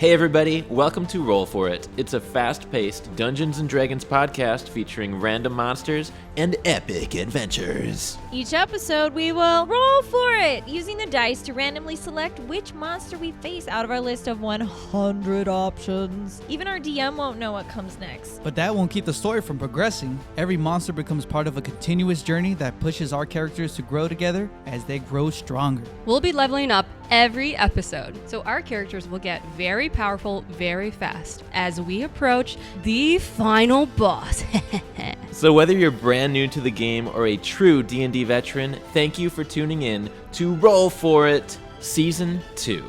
Hey everybody, welcome to Roll For It. It's a fast-paced Dungeons & Dragons podcast featuring random monsters and epic adventures. Each episode, we will roll for it, using the dice to randomly select which monster we face out of our list of 100 options. Even our DM won't know what comes next. But that won't keep the story from progressing. Every monster becomes part of a continuous journey that pushes our characters to grow together as they grow stronger. We'll be leveling up every episode, so our characters will get very powerful very fast as we approach the final boss. So whether you're brand new to the game or a true D&D veteran, thank you for tuning in to Roll For It Season 2.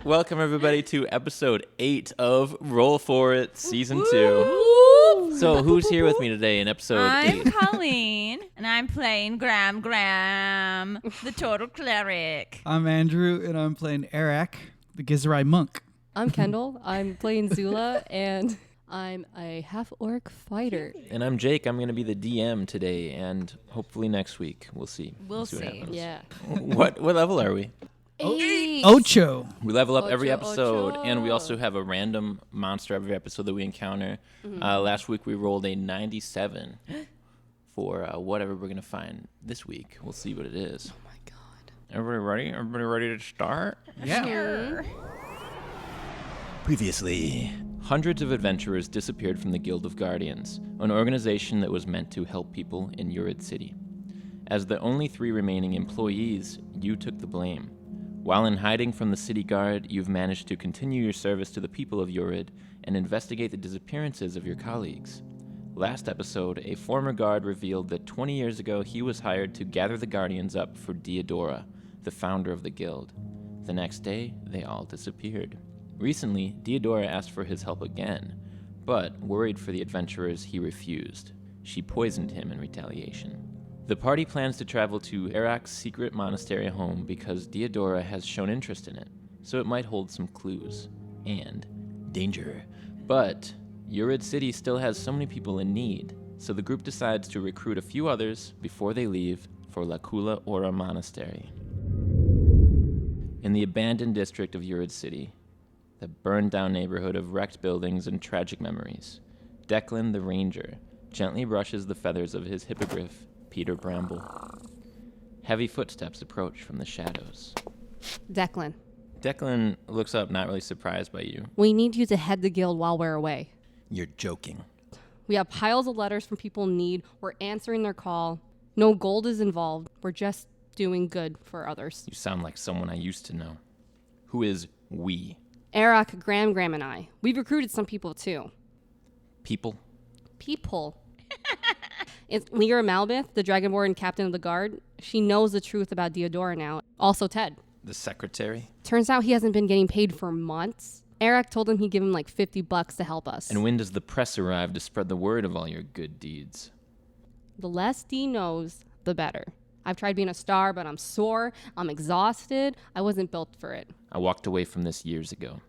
Welcome everybody to episode 8 of Roll For It Season 2. So who's here with me today in episode 8? I'm Colleen, and I'm playing Graham, the total cleric. I'm Andrew, and I'm playing Heirak, the Gizrai monk. I'm Kendall. I'm playing Zula, and I'm a half-orc fighter. And I'm Jake. I'm going to be the DM today, and hopefully next week. We'll see. We'll what see. happens. Yeah. What level are we? 8. Ocho. We level up every Ocho, episode, ocho. and we also have a random monster every episode that we encounter. Last week we rolled a 97 for whatever we're going to find this week. We'll see what it is. Oh my god. Everybody ready? Everybody ready to start? Yeah. Previously, hundreds of adventurers disappeared from the Guild of Guardians, an organization that was meant to help people in Urid City. As the only 3 remaining employees, you took the blame. While in hiding from the city guard, you've managed to continue your service to the people of Urid and investigate the disappearances of your colleagues. Last episode, a former guard revealed that 20 years ago he was hired to gather the Guardians up for Diodora, the founder of the guild. The next day, they all disappeared. Recently, Diodora asked for his help again, but worried for the adventurers, he refused. She poisoned him in retaliation. The party plans to travel to Heirak's secret monastery home because Diodora has shown interest in it, so it might hold some clues. And danger. But Urid City still has so many people in need, so the group decides to recruit a few others before they leave for Lakula Ora Monastery. In the abandoned district of Urid City, the burned-down neighborhood of wrecked buildings and tragic memories, Declan the Ranger gently brushes the feathers of his hippogriff, Peter Bramble. Heavy footsteps approach from the shadows. Declan, Declan looks up, not really surprised by you. we need you to head the guild while we're away. You're joking. We have piles of letters from people in need. We're answering their call. No gold is involved. We're just doing good for others. You sound like someone I used to know. Who is we? Heirak, Graham, and I. We've recruited some people too. People? People. It's Lyra Malbeth, the Dragonborn captain of the guard. She knows the truth about Diodora now. Also Ted. The secretary? Turns out he hasn't been getting paid for months. Heirak told him he'd give him like $50 to help us. And when does the press arrive to spread the word of all your good deeds? The less Dee knows, the better. I've tried being a star, but I'm sore. I'm exhausted. I wasn't built for it. I walked away from this years ago.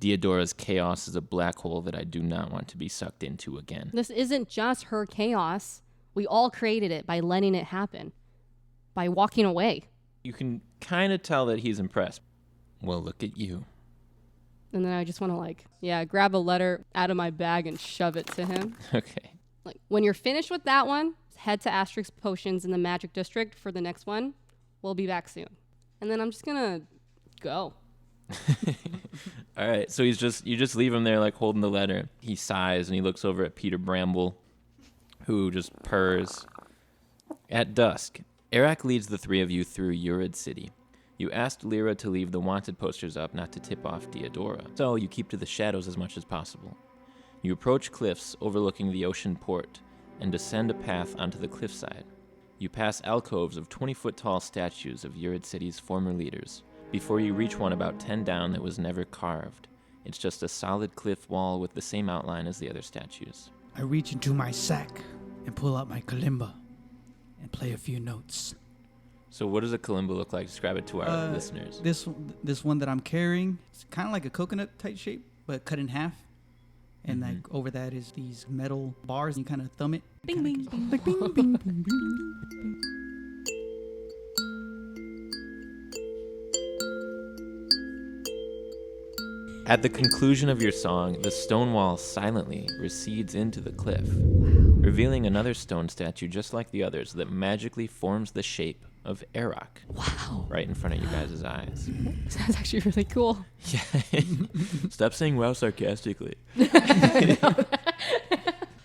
Diodora's chaos is a black hole that I do not want to be sucked into again. This isn't just her chaos. We all created it by letting it happen. By walking away. You can kind of tell that he's impressed. Well, look at you. And then I just want to grab a letter out of my bag and shove it to him. Okay. Like, when you're finished with that one, head to Asterix Potions in the Magic District for the next one. We'll be back soon. And then I'm just gonna go. All right, so you just leave him there like holding the letter. He sighs and he looks over at Peter Bramble, who just purrs. At dusk, Heirak leads the 3 of you through Urid City. You asked Lyra to leave the wanted posters up not to tip off Diodora, so you keep to the shadows as much as possible. You approach cliffs overlooking the ocean port and descend a path onto the cliffside. You pass alcoves of 20-foot-tall statues of Urid City's former leaders, before you reach one about 10 down that was never carved. It's just a solid cliff wall with the same outline as the other statues. I reach into my sack and pull out my kalimba and play a few notes. So what does a kalimba look like? Describe it to our listeners. This one that I'm carrying, it's kind of like a coconut type shape, but cut in half. And like over that is these metal bars, and you kind of thumb it. Bing, bing, bing. Like bing, bing, bing, bing. At the conclusion of your song, the stone wall silently recedes into the cliff, revealing another stone statue just like the others that magically forms the shape of Heirak. Wow. Right in front of you guys' eyes. That's actually really cool. Yeah. Stop saying wow sarcastically.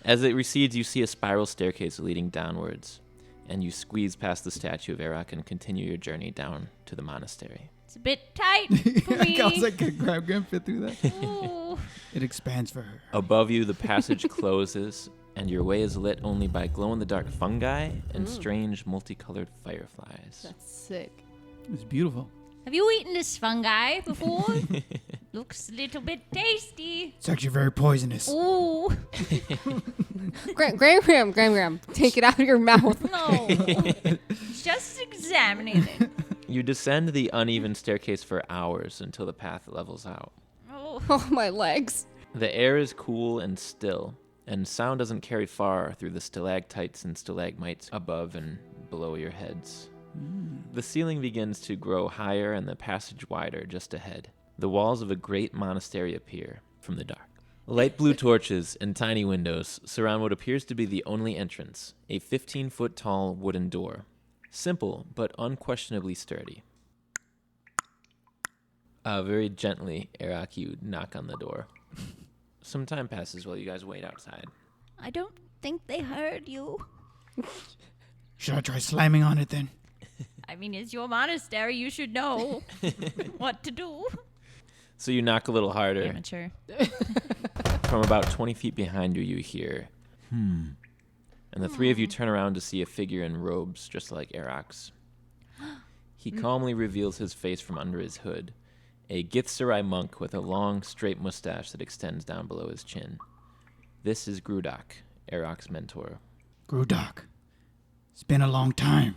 As it recedes, you see a spiral staircase leading downwards, and you squeeze past the statue of Heirak and continue your journey down to the monastery. It's a bit tight for me. I was like, could Graham fit through that? Ooh. It expands for her. Above you, the passage closes, and your way is lit only by glow-in-the-dark fungi and strange multicolored fireflies. That's sick. It's beautiful. Have you eaten this fungi before? Looks a little bit tasty. It's actually very poisonous. Ooh. Graham, take it out of your mouth. No. Just examining it. You descend the uneven staircase for hours until the path levels out. Oh. Oh, my legs. The air is cool and still, and sound doesn't carry far through the stalactites and stalagmites above and below your heads. The ceiling begins to grow higher and the passage wider just ahead. The walls of a great monastery appear from the dark. Light blue torches and tiny windows surround what appears to be the only entrance, a 15-foot tall wooden door. Simple, but unquestionably sturdy. Very gently, Heirak, you knock on the door. Some time passes while you guys wait outside. I don't think they heard you. Should I try slamming on it then? I mean, it's your monastery. You should know what to do. So you knock a little harder. Amateur. From about 20 feet behind you, you hear, And the three of you turn around to see a figure in robes just like Heirak's. He calmly reveals his face from under his hood, a Githzerai monk with a long, straight mustache that extends down below his chin. This is Grudak, Heirak's mentor. Grudak. It's been a long time.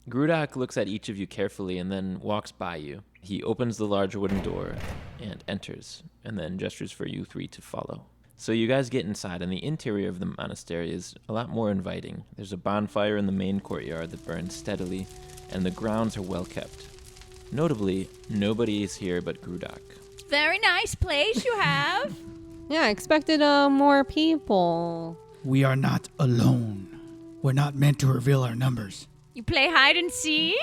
Grudak looks at each of you carefully and then walks by you. He opens the large wooden door and enters, and then gestures for you three to follow. So you guys get inside, and the interior of the monastery is a lot more inviting. There's a bonfire in the main courtyard that burns steadily, and the grounds are well kept. Notably, nobody is here but Grudak. Very nice place you have. Yeah, I expected more people. We are not alone. We're not meant to reveal our numbers. You play hide and seek?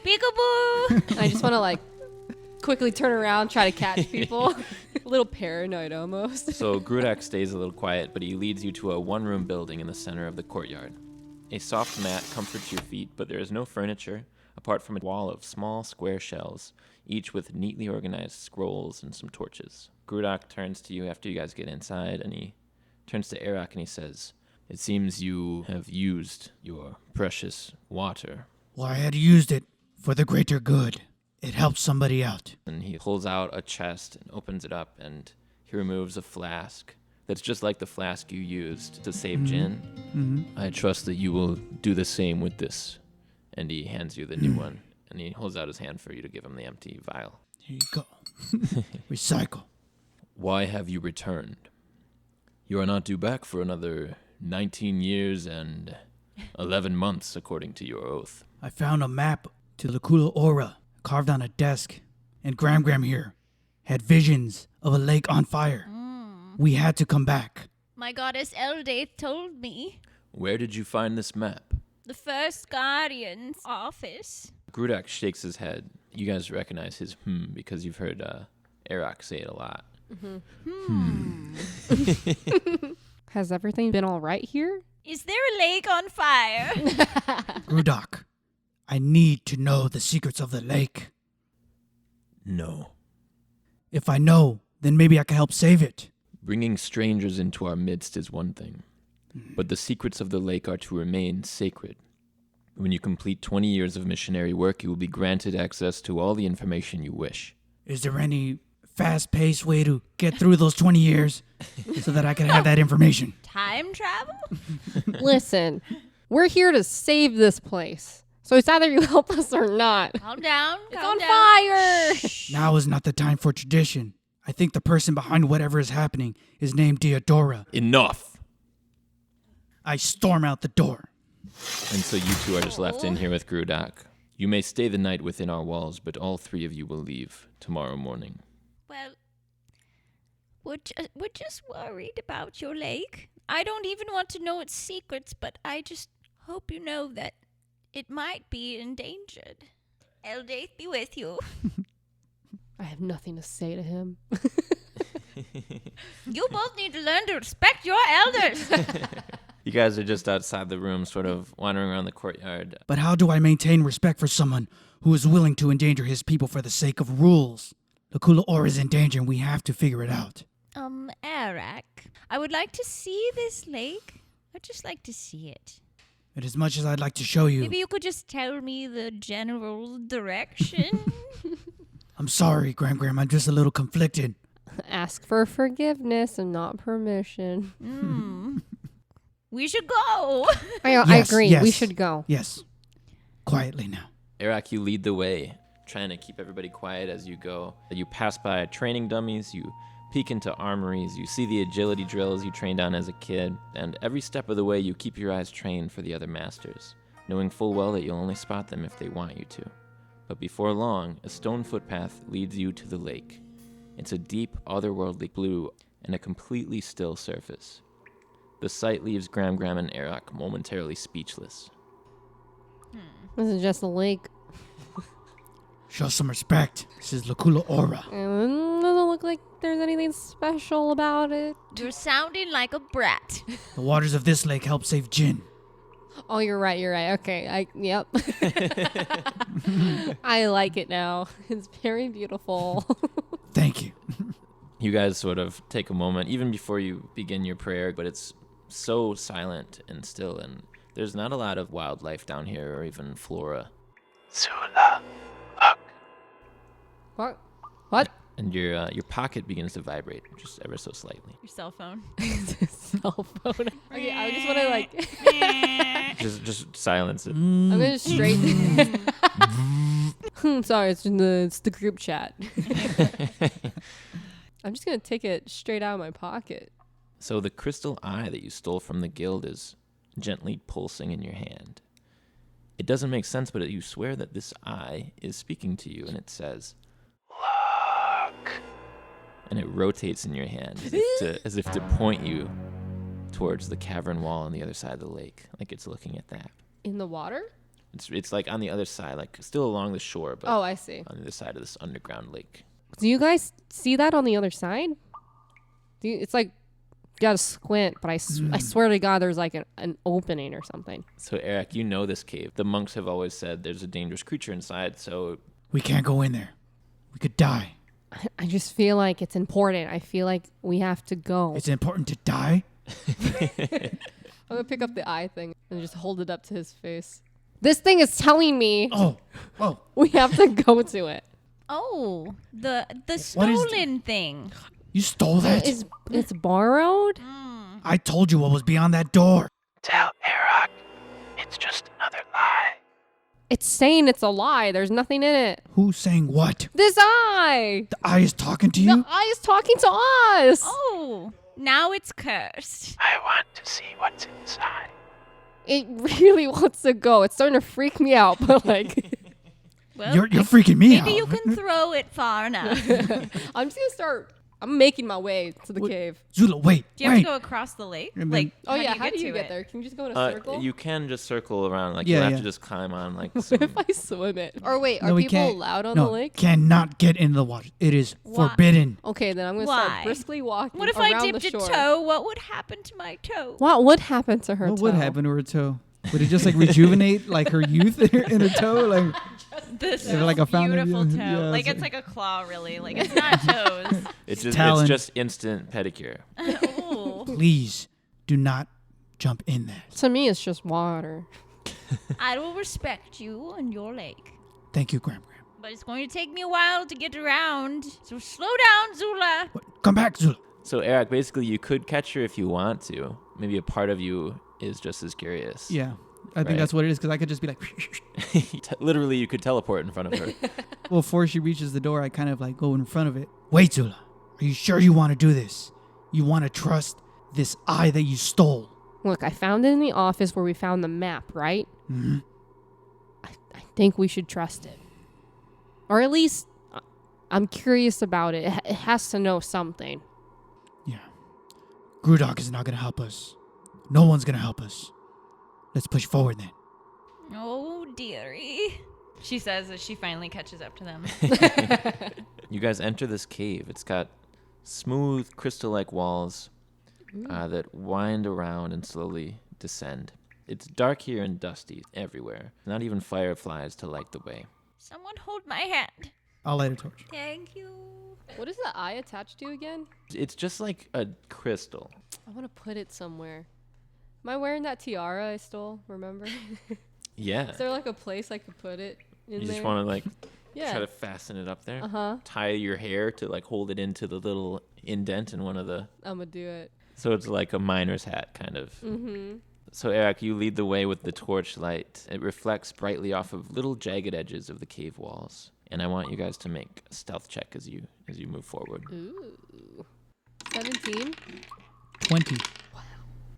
Peekaboo. I just want to quickly turn around, try to catch people. A little paranoid almost. So Grudak stays a little quiet, but he leads you to a one-room building in the center of the courtyard. A soft mat comforts your feet, but there is no furniture, apart from a wall of small square shells, each with neatly organized scrolls and some torches. Grudak turns to you after you guys get inside, and he turns to Heirak and he says, "It seems you have used your precious water." Well, I had used it for the greater good. It helps somebody out. And he pulls out a chest and opens it up, and he removes a flask that's just like the flask you used to save Jin. I trust that you will do the same with this. And he hands you the new one, and he holds out his hand for you to give him the empty vial. Here you go. Recycle. Why have you returned? You are not due back for another 19 years and 11 months, according to your oath. I found a map to Lakula Aura carved on a desk, and Graham here had visions of a lake on fire. We had to come back. My goddess Eldaith told me. Where did you find this map? The first guardian's office. Grudak shakes his head. You guys recognize his because you've heard Heirak say it a lot. Has everything been all right here? Is there a lake on fire? Grudak, I need to know the secrets of the lake. No. If I know, then maybe I can help save it. Bringing strangers into our midst is one thing, but the secrets of the lake are to remain sacred. When you complete 20 years of missionary work, you will be granted access to all the information you wish. Is there any fast-paced way to get through those 20 years so that I can have that information? Time travel? Listen, we're here to save this place. So it's either you help us or not. Calm down. It's calm on down. fire. Now is not the time for tradition. I think the person behind whatever is happening is named Deodora. Enough! I storm out the door. And so you two are just left in here with Grudak. You may stay the night within our walls, but all three of you will leave tomorrow morning. Well, We're just worried about your lake. I don't even want to know its secrets, but I just hope you know that it might be endangered. Eldaith be with you. I have nothing to say to him. You both need to learn to respect your elders. You guys are just outside the room, sort of wandering around the courtyard. But how do I maintain respect for someone who is willing to endanger his people for the sake of rules? Lakula Ora is in danger and we have to figure it out. Heirak, I would like to see this lake. I'd just like to see it. And as much as I'd like to show you, Maybe you could just tell me the general direction. I'm sorry, Gram. I'm just a little conflicted. Ask for forgiveness and not permission. We should go. I Yes, agree. yes. We should go. Yes. Quietly now. Heirak, you lead the way, trying to keep everybody quiet as you go. You pass by training dummies, you peek into armories, you see the agility drills you trained on as a kid, and every step of the way you keep your eyes trained for the other masters, knowing full well that you'll only spot them if they want you to. But before long, a stone footpath leads you to the lake. It's a deep, otherworldly blue and a completely still surface. The sight leaves Gram and Heirak momentarily speechless. This is just a lake. Show some respect. This is Lakula Ora. And doesn't look like there's anything special about it. You're sounding like a brat. The waters of this lake help save Jin. Oh, you're right. Okay. Yep. I like it now. It's very beautiful. Thank you. You guys sort of take a moment, even before you begin your prayer, but it's so silent and still, and there's not a lot of wildlife down here or even flora. Zula, look. What? And your pocket begins to vibrate just ever so slightly. Your cell phone. Cell phone. Okay, I just want to Just silence it. I'm gonna straight. Sorry, it's the group chat. I'm just gonna take it straight out of my pocket. So the crystal eye that you stole from the guild is gently pulsing in your hand. It doesn't make sense, but you swear that this eye is speaking to you, and it says, "Look." And it rotates in your hand as if to point you towards the cavern wall on the other side of the lake, like it's looking at that. In the water? It's like on the other side, like still along the shore, but Oh, I see. on the other side of this underground lake. Do you guys see that on the other side? It's like you gotta squint, but I swear to God, there's like an opening or something. So Heirak, you know this cave. The monks have always said there's a dangerous creature inside, so We can't go in there. We could die. I just feel like it's important. I feel like we have to go. It's important to die? I'm gonna pick up the eye thing and just hold it up to his face. This thing is telling me Oh. we have to go to it. Oh, the What is stolen thing. You stole that? It's borrowed? I told you what was beyond that door. Tell Heirak it's just another lie. It's saying it's a lie. There's nothing in it. Who's saying what? This eye! The eye is talking to you? The eye is talking to us! Oh, now it's cursed. I want to see what's inside. It really wants to go. It's starting to freak me out, but like... Well, You're freaking me out. maybe you can throw it far enough. I'm just gonna start... I'm making my way to the cave. Zula, wait. Do you have wait. to go across the lake? And then- Like, Oh yeah, how get do you to get it? there? Can you just go in a circle? you can just circle around. Like Yeah, you'll have yeah. to just climb on like What some, if I swim it? Or wait, No, are we people can't. allowed on no, the lake? Cannot get in the water. It is Why? forbidden. Okay, then I'm gonna Why? start briskly walking What if around I the dipped a shore. toe? What would happen to my toe? What would happen to her What toe? would happen to her toe? Would it just like rejuvenate like her youth in her toe? Like This Is it like a fountain? beautiful toe. Yeah, like it's it's like a claw, really. Like it's not toes. it's talon. just instant pedicure. Ooh. please do not jump in that. To me, it's just water. I will respect you and your lake. Thank you, Gram. But it's going to take me a while to get around. So slow down, Zula. What? Come back, Zula. So Heirak, basically you could catch her if you want to. Maybe a part of you is just as curious. Yeah, I Right. think that's what it is because I could just be like, Literally, you could teleport in front of her. well, before she reaches the door, I kind of like go in front of it. Wait, Zula. Are you sure you want to do this? You want to trust this eye that you stole? Look, I found it in the office where we found the map, right? Mm-hmm. I think we should trust it. Or at least, I'm curious about it. It has to know something. Grudok is not going to help us. No one's going to help us. Let's push forward then. Oh, dearie. She says as she finally catches up to them. You guys enter this cave. It's got smooth, crystal-like walls that wind around and slowly descend. It's dark here and dusty everywhere. Not even fireflies to light the way. Someone hold my hand. I'll light a torch. Thank you. What is the eye attached to again? It's just like a crystal. I want to put it somewhere. Am I wearing that tiara I stole? Remember? Yeah. Is there like a place I could put it in You there? just want to like Yeah. try to fasten it up there. Uh-huh. Tie your hair to like hold it into the little indent in one of the. I'm gonna do it. So it's like a miner's hat kind of. Mm-hmm. So Eric, you lead the way with the torchlight. It reflects brightly off of little jagged edges of the cave walls. And I want you guys to make a stealth check as you move forward. Ooh. 17? 20.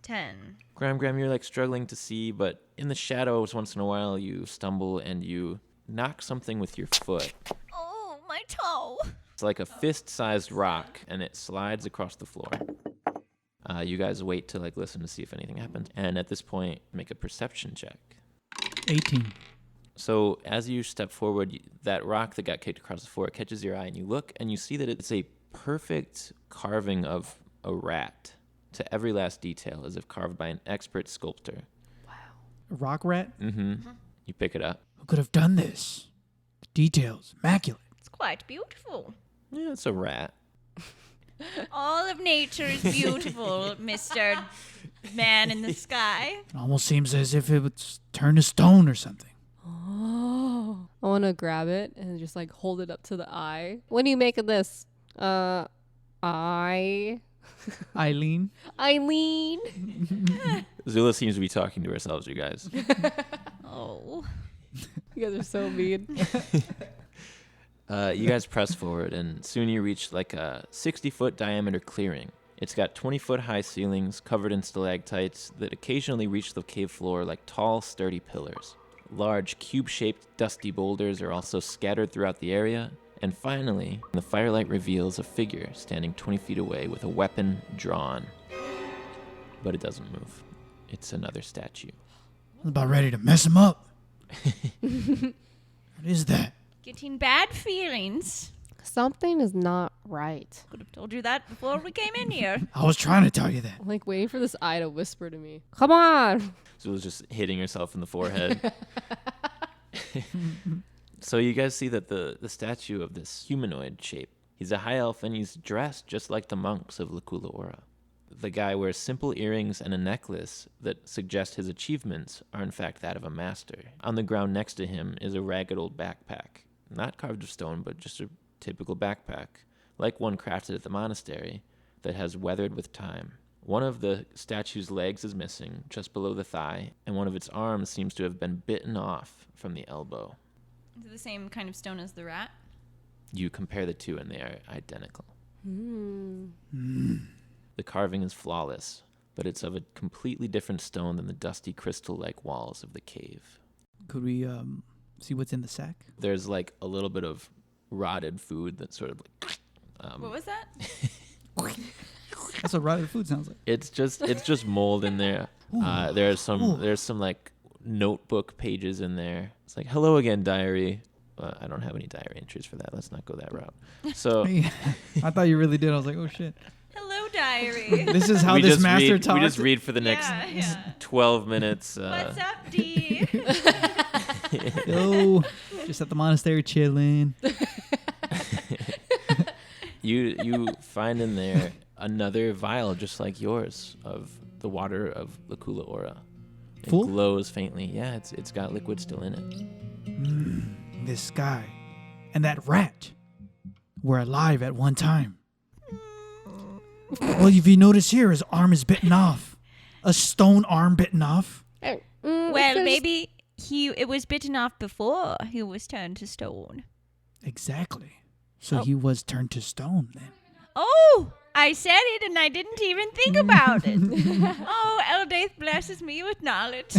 10. Graham, you're like struggling to see, but in the shadows, once in a while, you stumble and you knock something with your foot. Oh, my toe. It's like a fist-sized rock, and it slides across the floor. You guys wait to like listen to see if anything happens, and at this point, make a perception check. 18. So as you step forward, that rock that got kicked across the floor catches your eye, and you look, and you see that it's a perfect carving of a rat to every last detail, as if carved by an expert sculptor. A rock rat? Mm-hmm. You pick it up. Who could have done this? The details, immaculate. It's quite beautiful. Yeah, it's a rat. All of nature is beautiful, Mr. Man in the Sky. It almost seems as if it would turn to stone or something. Oh. I want to grab it and just like hold it up to the eye. What do you make of this? Eye. Eileen? Eileen. Zula seems to be talking to herself, you guys. Oh. You guys are so mean. You guys press forward, and soon you reach like a 60-foot diameter clearing. It's got 20-foot high ceilings covered in stalactites that occasionally reach the cave floor like tall, sturdy pillars. Large, cube-shaped, dusty boulders are also scattered throughout the area. And finally, the firelight reveals a figure standing 20 feet away with a weapon drawn. But it doesn't move. It's another statue. I was about ready to mess him up. What is that? Getting bad feelings. Something is not right. Could have told you that before we came in here. I was trying to tell you that. I'm like waiting for this eye to whisper to me. Come on. Zula's just hitting herself in the forehead. So you guys see that the statue of this humanoid shape, he's a high elf and he's dressed just like the monks of Lakula Ora. The guy wears simple earrings and a necklace that suggest his achievements are in fact that of a master. On the ground next to him is a ragged old backpack. Not carved of stone, but just a typical backpack, like one crafted at the monastery, that has weathered with time. One of the statue's legs is missing, just below the thigh, and one of its arms seems to have been bitten off from the elbow. Is it the same kind of stone as the rat? You compare the two and they are identical. Mm. The carving is flawless, but it's of a completely different stone than the dusty crystal-like walls of the cave. Could we see what's in the sack? There's like a little bit of rotted food that's sort of like... What was that? That's what rotted food sounds like. It's just mold in there. There's some like notebook pages in there. It's like, hello again, diary. I don't have any diary entries for that. Let's not go that route. So I thought you really did. I was like, oh shit. Hello, diary. This is how this master talks. We just read for the next Yeah. 12 minutes. What's up, D? Yo, just at the monastery chilling. You find in there another vial just like yours of the water of Lakula Ora. It Full? glows faintly. Yeah, it's got liquid still in it. This guy and that rat were alive at one time. Well, if you notice here, his arm is bitten off. A stone arm bitten off. Well, maybe it was bitten off before he was turned to stone. Exactly. So he was turned to stone then. Oh, I said it and I didn't even think about it. Oh, Eldaith blesses me with knowledge.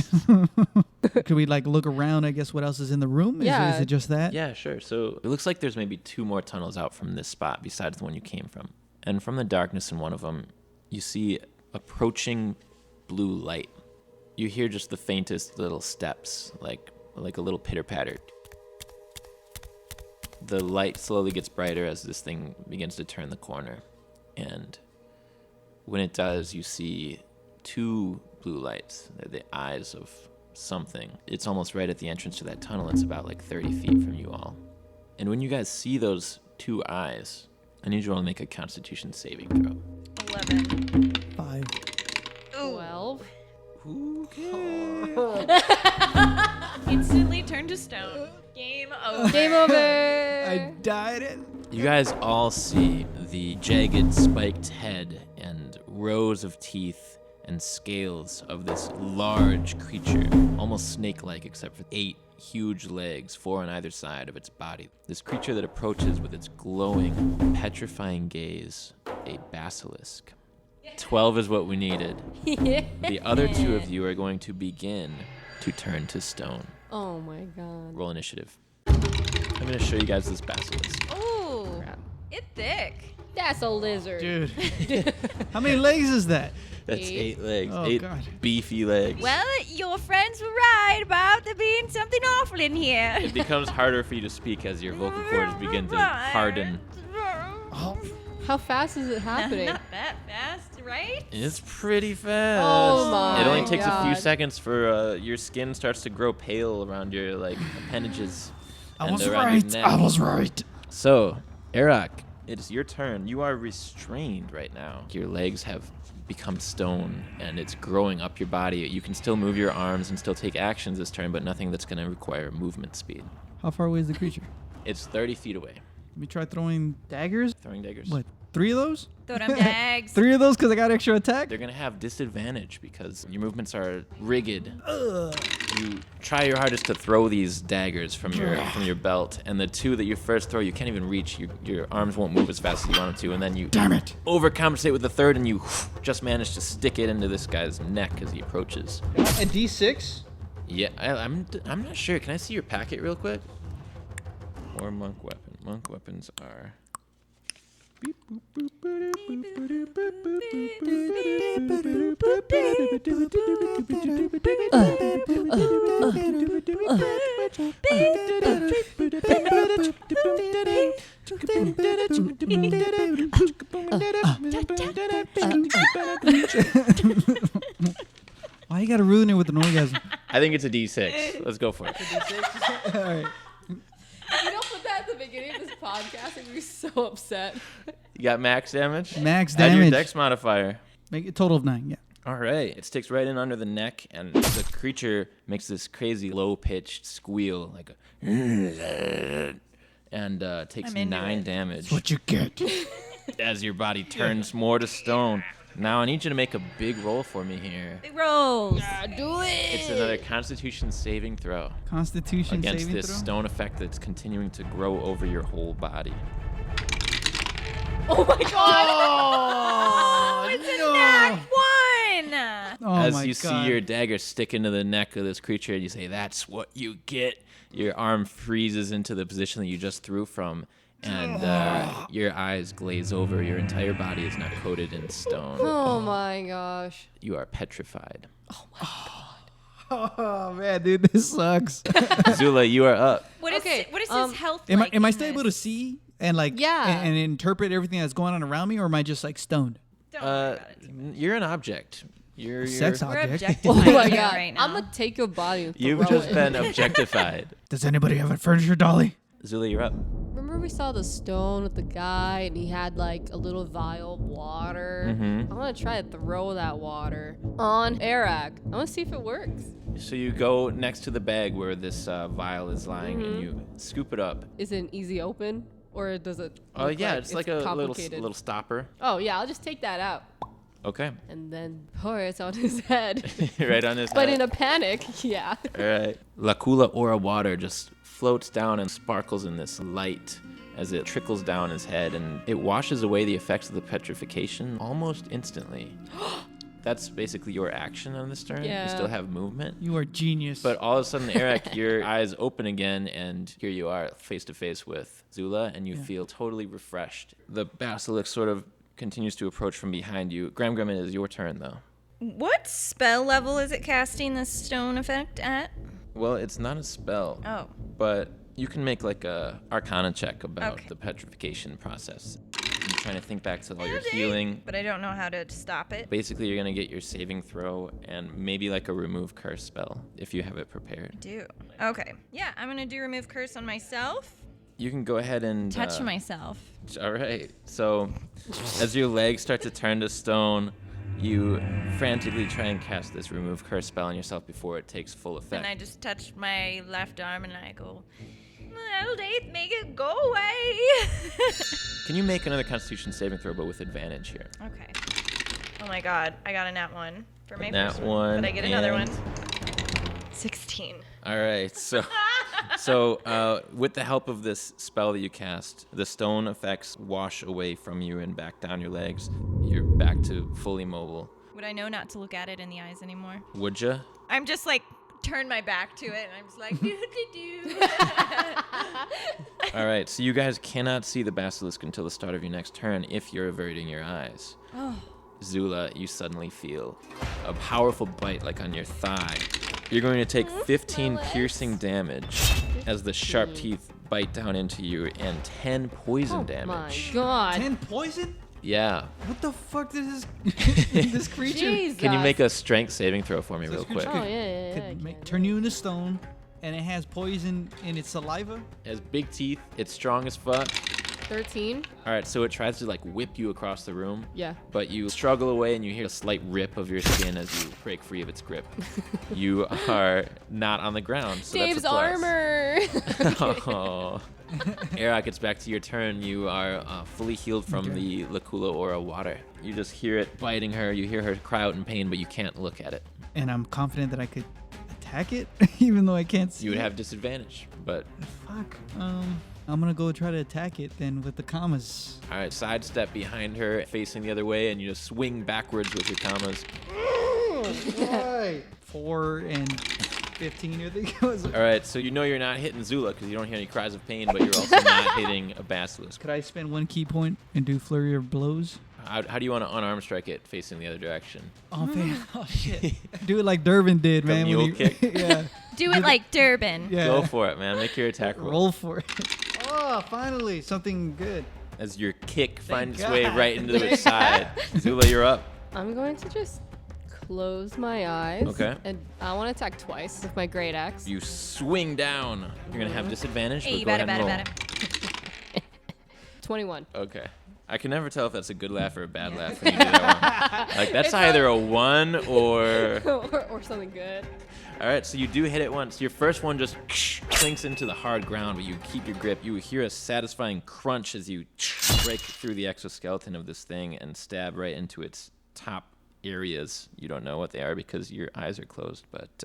Could we like look around, I guess, what else is in the room? Yeah. Is it just that? Yeah, sure. So it looks like there's maybe 2 more tunnels out from this spot besides the one you came from. And from the darkness in one of them, you see approaching blue light. You hear just the faintest little steps, like a little pitter-patter. The light slowly gets brighter as this thing begins to turn the corner. And when it does, you see 2 blue lights. They're the eyes of something. It's almost right at the entrance to that tunnel. It's about like 30 feet from you all. And when you guys see those 2 eyes, I need you all to make a Constitution saving throw. 11. 5. 12. Who Instantly turned to stone. Game over. Game over. I died it. You guys all see the jagged, spiked head and rows of teeth and scales of this large creature, almost snake-like except for 8 huge legs, 4 on either side of its body. This creature that approaches with its glowing, petrifying gaze, a basilisk. 12 is what we needed. The other 2 of you are going to begin to turn to stone. Oh my god. Roll initiative. I'm going to show you guys this basilisk. Ooh, it's thick. That's a lizard. Dude. How many legs is that? That's 8 legs. Oh, 8 God. beefy legs. Well, your friends were right about there being something awful in here. It becomes harder for you to speak as your vocal cords begin to harden. How fast is it happening? Not that fast, right? It's pretty fast. Oh my It only takes a few God. seconds for your skin starts to grow pale around your appendages. I and was around right. your neck. I was right. So, Heirak, it's your turn. You are restrained right now. Your legs have become stone, and it's growing up your body. You can still move your arms and still take actions this turn, but nothing that's going to require movement speed. How far away is the creature? It's 30 feet away. Let me try throwing daggers. Throwing daggers. What? 3 of those? Throw them dags. 3 of those because I got extra attack? They're going to have disadvantage because your movements are rigged. You try your hardest to throw these daggers from your belt, and the 2 that you first throw, you can't even reach. Your arms won't move as fast as you want them to, and then you Damn it. overcompensate with the 3rd, and you just manage to stick it into this guy's neck as he approaches. A D6? Yeah, I'm not sure. Can I see your packet real quick? Or monk weapon. Monk weapons are... Why you gotta ruin it with an orgasm? I think it's a D6. Let's go for it. All right. If you don't put that at the beginning of this podcast, I'd be so upset. You got max damage? Max Add your damage. dex modifier. Make it a total of 9, yeah. All right. It sticks right in under the neck, and the creature makes this crazy low-pitched squeal, like a... and takes I'm into 9 it. damage That's what you get. as your body turns more to stone. Now I need you to make a big roll for me here. Big rolls. Do it. It's another Constitution saving throw Constitution against saving this throw? stone effect that's continuing to grow over your whole body. Oh my god. Oh, It's a no. nat 1. Oh As my you God. see your dagger stick into the neck of this creature, you say, "That's what you get." Your arm freezes into the position that you just threw from, and your eyes glaze over. Your entire body is now coated in stone. Oh my gosh. You are petrified. Oh, man, dude, this sucks. Zula, you are up. What is Okay, his health am like I in still able to this? see and like Yeah. and interpret everything that's going on around me, or am I just like stoned? Don't worry about it. You're an object. You're Sex We're object. objectifying Oh my you god. right now. I'm gonna take your body and You've throw just it. been objectified. Does anybody have a furniture dolly? Zula, you're up. Remember we saw the stone with the guy and he had like a little vial of water? Mhm. I want to try to throw that water on Heirak. I want to see if it works. So you go next to the bag where this vial is lying, and you scoop it up. Is it an easy open or does it Oh look yeah, it's like a complicated? little stopper. Oh yeah, I'll just take that out Okay, and then pour it on his head. right on his But head. in a panic, yeah. All right. La Cula Aura water just floats down and sparkles in this light as it trickles down his head, and it washes away the effects of the petrification almost instantly. That's basically your action on this turn. Yeah. You still have movement. You are genius. But all of a sudden, Heirak, your eyes open again, and here you are face to face with Zula, and you feel totally refreshed. The basilisk sort of continues to approach from behind you. Graham, it is your turn, though. What spell level is it casting this stone effect at? Well, it's not a spell. Oh. But you can make like a Arcana check about the petrification process. I'm trying to think back to all your healing. But I don't know how to stop it. Basically, you're going to get your saving throw and maybe like a remove curse spell if you have it prepared. Do. Okay. Yeah, I'm going to do remove curse on myself. You can go ahead and... Touch myself. All right. So as your legs start to turn to stone, you frantically try and cast this remove curse spell on yourself before it takes full effect. And I just touch my left arm and I go, Eldaith, make it go away. Can you make another Constitution saving throw, but with advantage here? Okay. Oh my god, I got a nat 1 for my Nat first one, But I get another one. and- 16. All right. So with the help of this spell that you cast, the stone effects wash away from you and back down your legs. You're back to fully mobile. Would I know not to look at it in the eyes anymore? Would ya? I'm just like, turn my back to it and I'm just like, do. All right. So you guys cannot see the basilisk until the start of your next turn if you're averting your eyes. Oh. Zula, you suddenly feel a powerful bite like on your thigh. You're going to take 15 piercing damage as the sharp teeth bite down into you and 10 poison damage. My God. 10 poison? Yeah. What the fuck is this creature? Jesus. Can you make a strength saving throw for me So real this quick? creature Oh, yeah. Could I can. turn you into stone, and it has poison in its saliva? It has big teeth. It's strong as fuck. 13? All right, so it tries to like whip you across the room. Yeah. But you struggle away and you hear a slight rip of your skin as you break free of its grip. You are not on the ground, so Dave's that's a plus. armor. Oh. Heirak, it's back to your turn. You are fully healed from the Lakula Aura water. You just hear it biting her. You hear her cry out in pain, but you can't look at it. And I'm confident that I could attack it, even though I can't see You would it. have disadvantage, but Fuck. I'm gonna go try to attack it then with the commas. all right, sidestep behind her, facing the other way, and you just swing backwards with your commas. Why? 4 and 15, I think it was. All right, so you know you're not hitting Zula because you don't hear any cries of pain, but you're also not hitting a basilisk. Could I spend 1 key point and do flurry of blows? How do you want to unarm strike it facing the other direction? Oh man! Oh shit! Do it like Durbin did, The man. mule when he, kick? yeah. Do it like Durbin. Yeah. Go for it, man. Make your attack roll. Roll for it. Oh, finally something good. As your kick finds its God. way right into its side. Zula, you're up. I'm going to just close my eyes. Okay. And I want to attack twice with my great axe. You swing down. You're going to have disadvantage, Hey, but you go better, ahead and better, roll. better. 21. Okay. I can never tell if that's a good laugh or a bad laugh when you do that one. Like, that's either a 1 or... or something good. All right, so you do hit it once. Your first one just clinks into the hard ground, but you keep your grip. You hear a satisfying crunch as you break through the exoskeleton of this thing and stab right into its top areas. You don't know what they are because your eyes are closed, but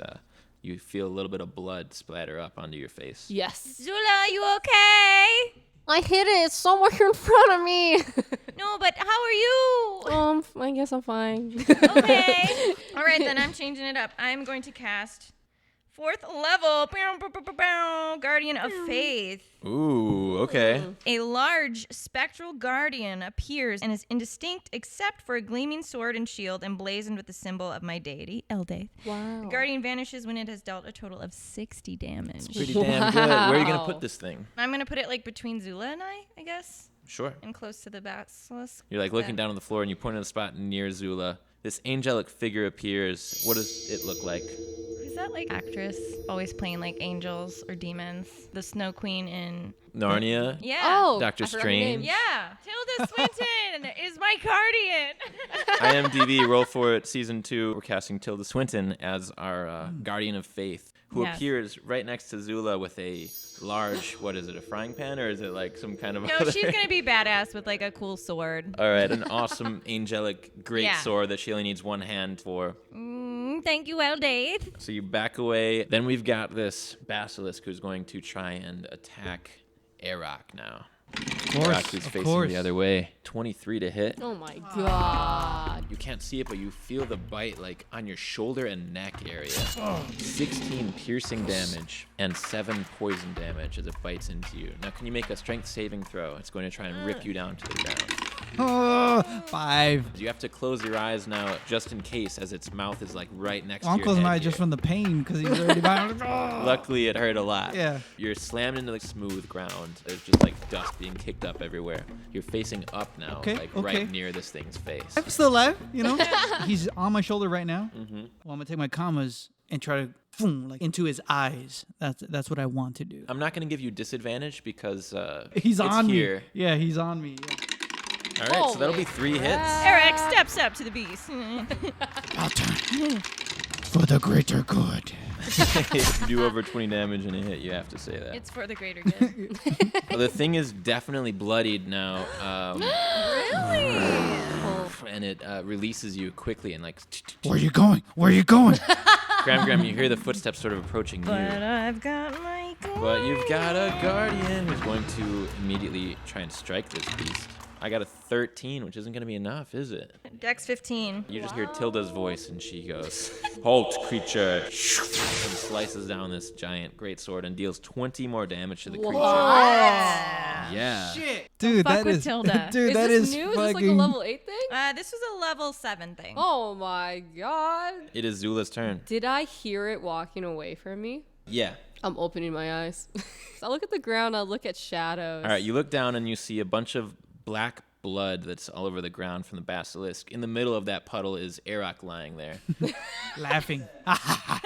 you feel a little bit of blood splatter up onto your face. Yes. Zula, you okay? I hit it. It's somewhere in front of me. No, but how are you? I guess I'm fine. Okay. All right, then I'm changing it up. I'm going to cast 4th level Guardian of Faith. Ooh, okay. A large spectral guardian appears and is indistinct except for a gleaming sword and shield emblazoned with the symbol of my deity, Eldaith. Wow. The guardian vanishes when it has dealt a total of 60 damage. Pretty damn good. Where are you going to Wow. put this thing? I'm going to put it like between Zula and I guess, Sure. and close to the basilisk. You're like looking down on the floor and you point at a spot near Zula. This angelic figure appears. What does it look like? Who's that like actress always playing like angels or demons? The Snow Queen in... Narnia? Yeah. Oh, Doctor I forgot her name. Strange. Yeah. Tilda Swinton is my guardian. IMDb, roll for it, season 2. We're casting Tilda Swinton as our guardian of faith, who Yes. appears right next to Zula with a large, what is it, a frying pan, or is it like some kind of No, other... she's going to be badass with like a cool sword. All right, an awesome, angelic, great Yeah. sword that she only needs one hand for. Thank you, Eldaith. So you back away. Then we've got this basilisk who's going to try and attack Heirak now. Heirak is facing the other way. 23 to hit. Oh my God. You can't see it, but you feel the bite like on your shoulder and neck area. 16 piercing damage and 7 poison damage as it bites into you. Now, can you make a strength saving throw? It's going to try and rip you down to the ground. 5. You have to close your eyes now, just in case, as its mouth is like right next to I'm your closing my head eyes just here. from the pain because he's already by. Luckily, it hurt a lot. Yeah. You're slammed into the smooth ground. There's just like dust being kicked up everywhere. You're facing up now, Okay, like okay. right near this thing's face. I'm still alive, you know? He's on my shoulder right now. Mm-hmm. Well, I'm going to take my commas and try to boom, like into his eyes. That's what I want to do. I'm not going to give you disadvantage because He's it's on here. me. Yeah, he's on me. Yeah. All right, so that'll be 3 hits. Eric steps up to the beast. I'll turn for the greater good. If you do over 20 damage in a hit, you have to say that. It's for the greater good. Well, the thing is definitely bloodied now. Really? And it releases you quickly and like... Where you going? Where you going? Gram, you hear the footsteps sort of approaching But you. I've got my But you've got a guardian who's going to immediately try and strike this beast. I got a 13, which isn't going to be enough, is it? Dex 15. You just hear Tilda's voice, and she goes, "Halt, creature!" and slices down this giant greatsword and deals 20 more damage to the creature. Yeah. Dude, fuck that with is Tilda. Dude, Is that this is new? Is this like a fucking level 8 thing? This was a level 7 thing. Oh my god. It is Zula's turn. Did I hear it walking away from me? Yeah. I'm opening my eyes. So I look at the ground, I look at shadows. All right, you look down and you see a bunch of black blood that's all over the ground from the basilisk. In the middle of that puddle is Heirak lying there. laughing. I'm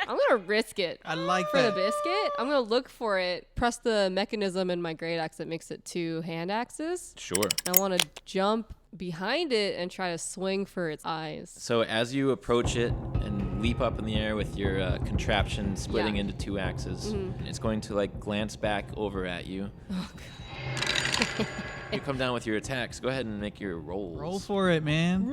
gonna risk it. I like For the that. biscuit, I'm gonna look for it, press the mechanism in my great axe that makes it 2 hand axes. Sure. I want to jump behind it and try to swing for its eyes. So as you approach it and leap up in the air with your contraption splitting Yeah. into 2 axes, it's going to like glance back over at you. Oh, You come down with your attacks. Go ahead and make your rolls. Roll for it, man.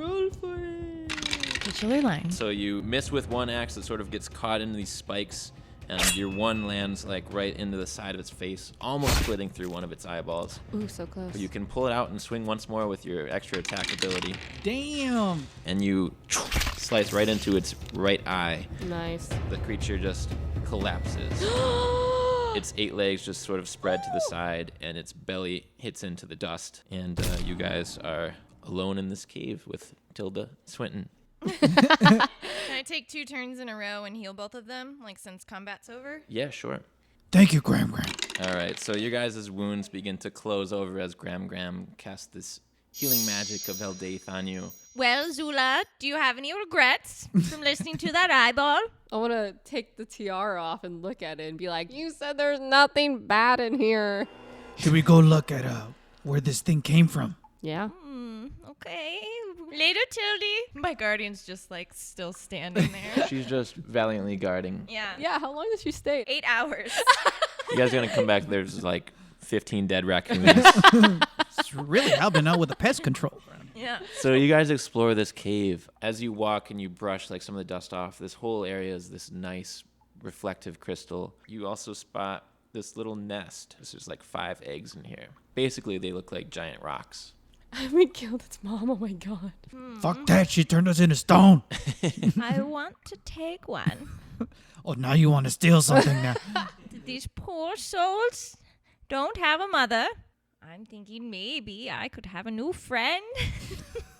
Titular line. So you miss with 1 axe that sort of gets caught into these spikes, and your 1 lands like right into the side of its face, almost splitting through one of its eyeballs. Ooh, so close. But you can pull it out and swing once more with your extra attack ability, Damn. and you slice right into its right eye. Nice. The creature just collapses. Its 8 legs just sort of spread to the side, and its belly hits into the dust. And you guys are alone in this cave with Tilda Swinton. Can I take 2 turns in a row and heal both of them, like since combat's over? Yeah, sure. Thank you, Graham. All right, so your guys' wounds begin to close over as Gram casts this healing magic of Eldaith on you. Well, Zula, do you have any regrets from listening to that eyeball? I want to take the tiara off and look at it and be like, you said there's nothing bad in here. Should we go look at where this thing came from? Yeah. Okay. Later, Tildy. My guardian's just like still standing there. She's just valiantly guarding. Yeah. Yeah, how long does she stay? 8 hours. You guys are going to come back, there's like 15 dead raccoons. It's really helping out with the pest control. Yeah. So you guys explore this cave. As you walk and you brush like some of the dust off, this whole area is this nice reflective crystal. You also spot this little nest. There's like 5 eggs in here. Basically, they look like giant rocks. We killed its mom. Oh my god. Fuck that. She turned us into stone. I want to take one. Oh, now you want to steal something now. These poor souls don't have a mother. I'm thinking maybe I could have a new friend.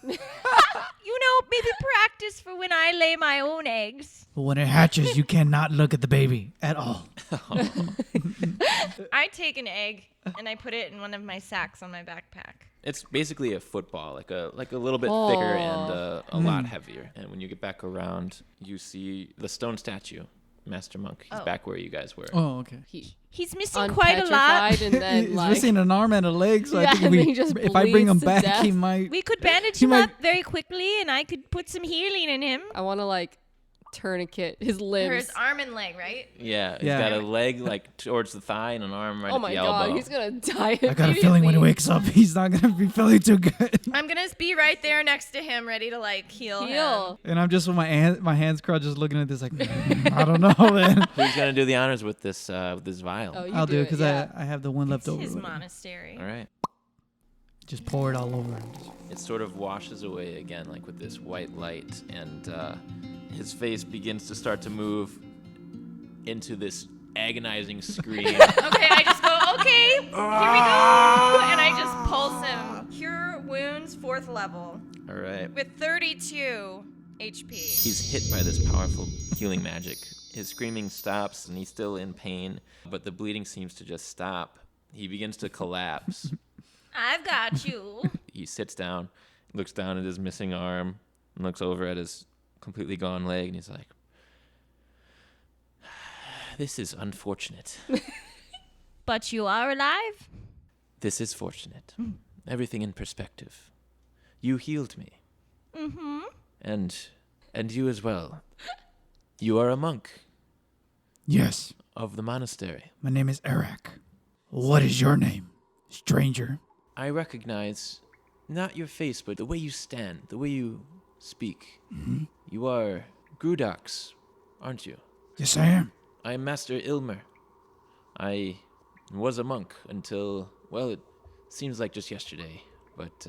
Maybe practice for when I lay my own eggs. But when it hatches, you cannot look at the baby at all. I take an egg and I put it in one of my sacks on my backpack. It's basically a football, like a little bit thicker and a lot heavier. And when you get back around, you see the stone statue, Master Monk. He's back where you guys were. Oh, okay. He's missing quite a lot. Unpetrified and then He's like missing an arm and a leg, so Yeah, I think and then he just if I bring him bleeds to back, death. he might. We could bandage He him might- up very quickly and I could put some healing in him. I want to like tourniquet his limbs. Or his arm and leg, right? Yeah, he's Yeah. got a leg like towards the thigh and an arm right Oh at my the elbow. god, he's gonna die. I got a feeling when he wakes up, he's not gonna be feeling too good. I'm gonna be right there next to him, ready to like heal him. Heal. And I'm just with my hands crossed, just looking at this like, I don't know, man. Who's gonna do the honors with this vial? Oh, you I'll do it because yeah. I have the one left It's over. his whatever. monastery. All right. Just pour it all over. It sort of washes away again, like with this white light, and his face begins to start to move into this agonizing scream. Okay, I just go, okay, here we go. And I just pulse him. Cure 4th level All right. with 32 HP. He's hit by this powerful healing magic. His screaming stops, and he's still in pain, but the bleeding seems to just stop. He begins to collapse. I've got you. He sits down, looks down at his missing arm, and looks over at his completely gone leg, and he's like, "This is unfortunate. But you are alive? This is fortunate. Everything in perspective. You healed me. Mm-hmm. And you as well. You are a monk Yes, of the monastery. my name is Heirak. What is your name, stranger? I recognize not your face, but the way you stand, the way you speak. Mm-hmm. You are Grudax, aren't you? Yes, I am. I am Master Ilmer. I was a monk until, well, it seems like just yesterday, but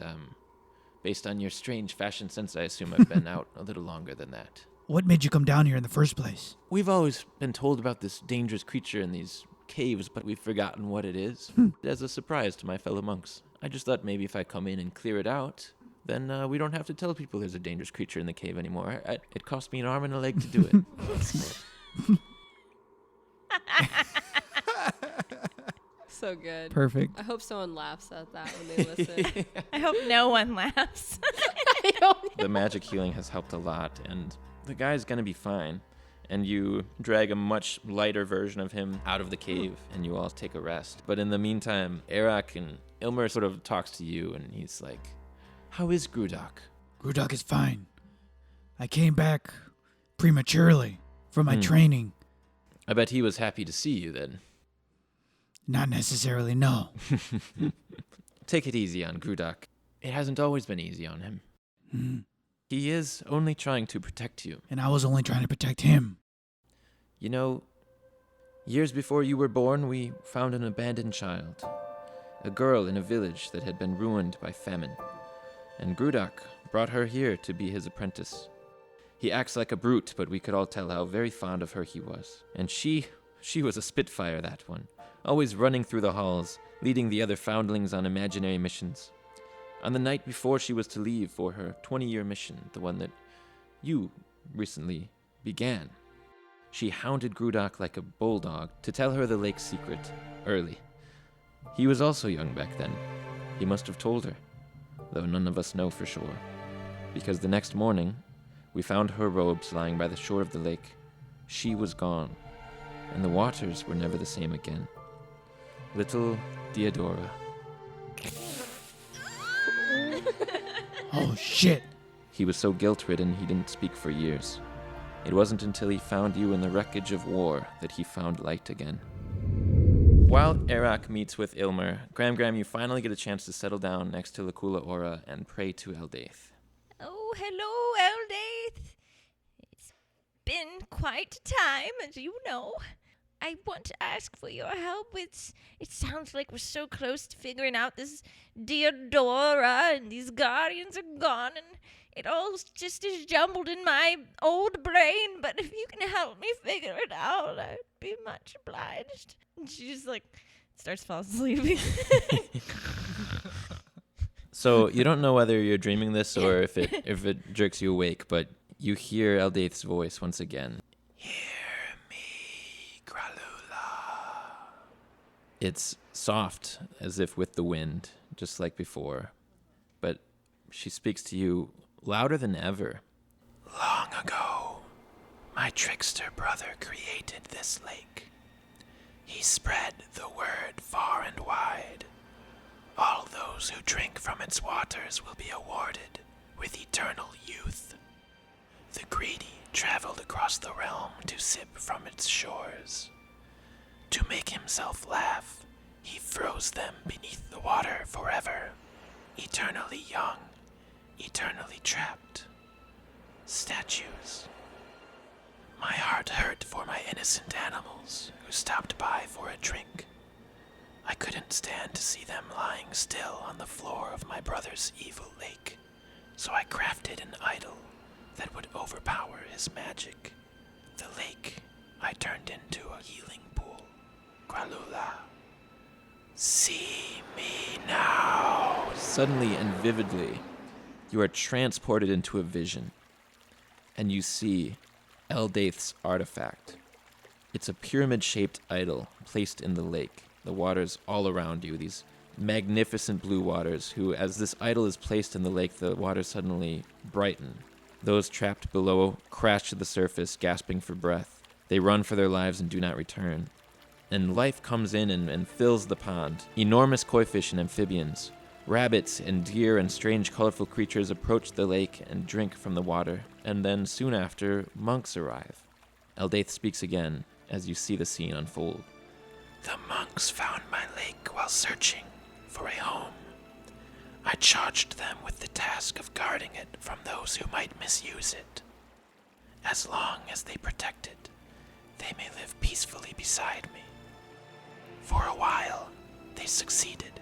based on your strange fashion sense, I assume I've been out a little longer than that. What made you come down here in the first place? We've always been told about this dangerous creature in these caves, but we've forgotten what it is. As a surprise to my fellow monks. I just thought maybe if I come in and clear it out, then we don't have to tell people there's a dangerous creature in the cave anymore. It cost me an arm and a leg to do it. So good. Perfect. I hope someone laughs at that when they listen. I hope no one laughs. I don't The magic healing has helped a lot, and the guy's gonna be fine. And you drag a much lighter version of him out of the cave, and you all take a rest. But in the meantime, Heirak and Ilmer sort of talks to you, and he's like, "How is Grudak?" Grudak is fine. I came back prematurely from my training. I bet he was happy to see you then. Not necessarily, no. Take it easy on Grudak. It hasn't always been easy on him. Mhm. He is only trying to protect you. And I was only trying to protect him. You know, years before you were born, we found an abandoned child. A girl in a village that had been ruined by famine. And Grudak brought her here to be his apprentice. He acts like a brute, but we could all tell how very fond of her he was. And she was a spitfire, that one. Always running through the halls, leading the other foundlings on imaginary missions. On the night before she was to leave for her 20-year mission, the one that you recently began, she hounded Grudak like a bulldog to tell her the lake's secret early. He was also young back then. He must have told her, though none of us know for sure. Because the next morning, we found her robes lying by the shore of the lake. She was gone, and the waters were never the same again. Little Diodora. Oh, shit. He was so guilt-ridden he didn't speak for years. It wasn't until he found you in the wreckage of war that he found light again. While Heirak meets with Ilmer, Gram, you finally get a chance to settle down next to Lakula Ora and pray to Eldaith. Oh, hello, Eldaith. It's been quite a time, as you know. I want to ask for your help. It sounds like we're so close to figuring out this Diodora, and these guardians are gone, and it all just is jumbled in my old brain. But if you can help me figure it out, I'd be much obliged. And she just starts falling asleep. So you don't know whether you're dreaming this or if it jerks you awake, but you hear Eldaith's voice once again. It's soft, as if with the wind, just like before. But she speaks to you louder than ever. Long ago, my trickster brother created this lake. He spread the word far and wide. All those who drink from its waters will be awarded with eternal youth. The greedy traveled across the realm to sip from its shores. To make himself laugh, he froze them beneath the water forever, eternally young, eternally trapped. Statues. My heart hurt for my innocent animals who stopped by for a drink. I couldn't stand to see them lying still on the floor of my brother's evil lake, so I crafted an idol that would overpower his magic. The lake I turned into a healing pool. Gralula. See me now. Suddenly and vividly, You are transported into a vision, and you see Eldaith's artifact. It's a pyramid-shaped idol placed in the lake. The waters all around you, these magnificent blue waters, who, as this idol is placed in the lake, the waters suddenly brighten. Those trapped below crash to the surface, gasping for breath. They run for their lives and do not return. And life comes in and fills the pond. Enormous koi fish and amphibians, rabbits and deer and strange colorful creatures approach the lake and drink from the water. And then soon after, monks arrive. Eldaith speaks again as you see the scene unfold. The monks found my lake while searching for a home. I charged them with the task of guarding it from those who might misuse it. As long as they protect it, they may live peacefully beside me. For a while, they succeeded.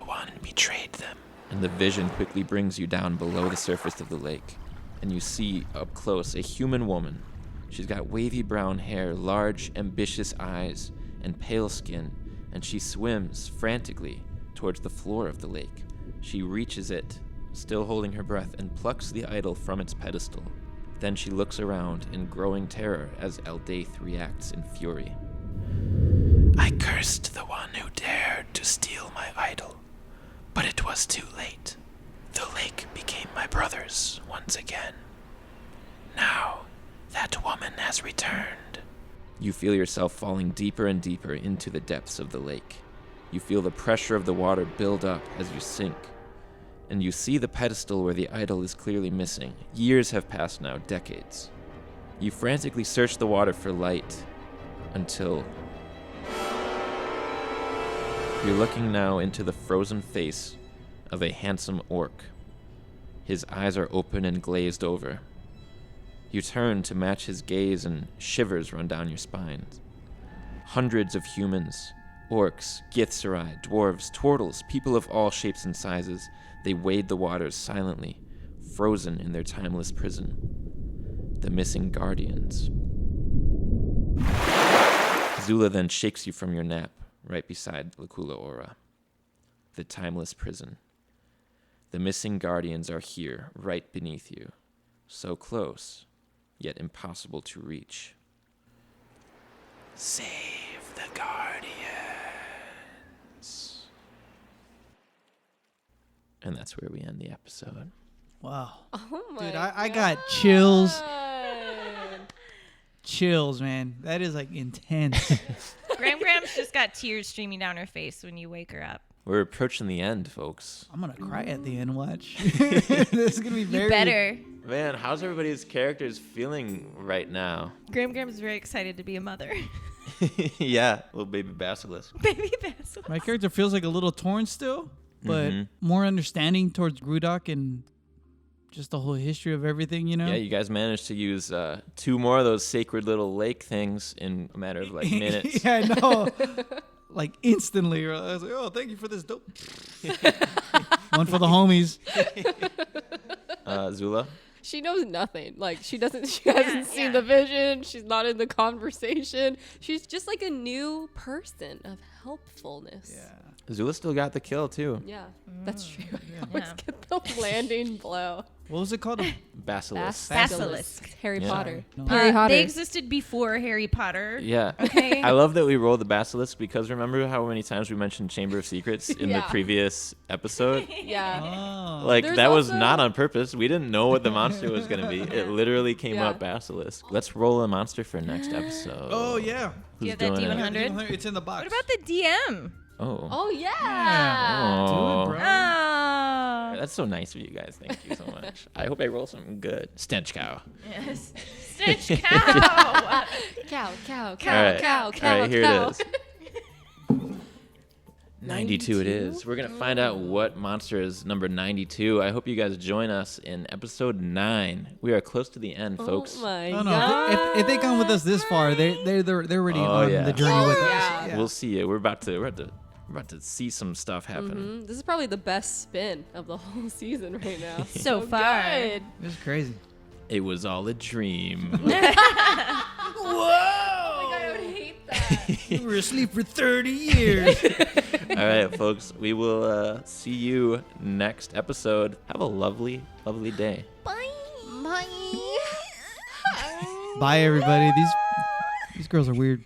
One betrayed them. And the vision quickly brings you down below the surface of the lake. And you see up close a human woman. She's got wavy brown hair, large, ambitious eyes, and pale skin. And she swims frantically towards the floor of the lake. She reaches it, still holding her breath, and plucks the idol from its pedestal. Then she looks around in growing terror as Eldaith reacts in fury. I cursed the one who dared to steal my idol, but it was too late. The lake became my brother's once again. Now, that woman has returned. You feel yourself falling deeper and deeper into the depths of the lake. You feel the pressure of the water build up as you sink. And you see the pedestal where the idol is clearly missing. Years have passed now, decades. You frantically search the water for light until you're looking now into the frozen face of a handsome orc. His eyes are open and glazed over. You turn to match his gaze and shivers run down your spine. Hundreds of humans, orcs, Githzerai, dwarves, turtles, people of all shapes and sizes, they wade the waters silently, frozen in their timeless prison. The missing guardians. Zula then shakes you from your nap, right beside Lakula Ora. The timeless prison. The missing guardians are here, right beneath you. So close, yet impossible to reach. Save the guardians. And that's where we end the episode. Wow. Oh my Dude, I got chills. God. Chills, man. That is like intense. Gram's just got tears streaming down her face when you wake her up. We're approaching the end, folks. I'm gonna cry at the end. Watch. This is gonna be very. You better. Man, how's everybody's characters feeling right now? Gram's very excited to be a mother. Yeah, little baby basilisk. Baby Basil. My character feels like a little torn still, but Mhm. more understanding towards Grudak and just the whole history of everything. You know. Yeah, you guys managed to use 2 more of those sacred little lake things in a matter of like minutes. Yeah, I know. Like instantly, I was like, "Oh, thank you for this dope." One for the homies. Zula? She knows nothing. Like she hasn't seen the vision. She's not in the conversation. She's just like a new person of helpfulness. Yeah. Zula still got the kill, too. Yeah, that's true. I always Yeah. get the landing blow. What was it called? Basilisk. Basilisk. Harry Yeah. Potter. No. Harry Potter. They existed before Harry Potter. Yeah. Okay. I love that we rolled the basilisk because remember how many times we mentioned Chamber of Secrets in the Yeah. previous episode? Yeah. Oh. Like, There's that was also- not on purpose. We didn't know what the monster was going to be. It literally came Yeah. up basilisk. Let's roll a monster for next episode. Oh yeah. Do you Who's have that doing it? D100? It's in the box. What about the DM? Oh. Oh yeah. Do Oh. it, bro. Oh. That's so nice of you guys. Thank you so much. I hope I roll something good. Stench cow. Yes. Stitch cow. Cow, cow, All cow, right. cow, All cow, right, here cow. it is. 92 it is. We're going to find out what monster is number 92. I hope you guys join us in episode 9. We are close to the end, folks. Oh my Oh no! god. If they come with us this far, they're already Oh, on yeah. the journey Oh, with yeah. us. Yeah. We'll see it. We're about to see some stuff happen. This is probably the best spin of the whole season right now. So far. good. This is crazy. It was all a dream. Oh my god, I would hate that. We were asleep for 30 years. All right, folks. We will see you next episode. Have a lovely, lovely day. Bye. Bye, everybody. These girls are weird.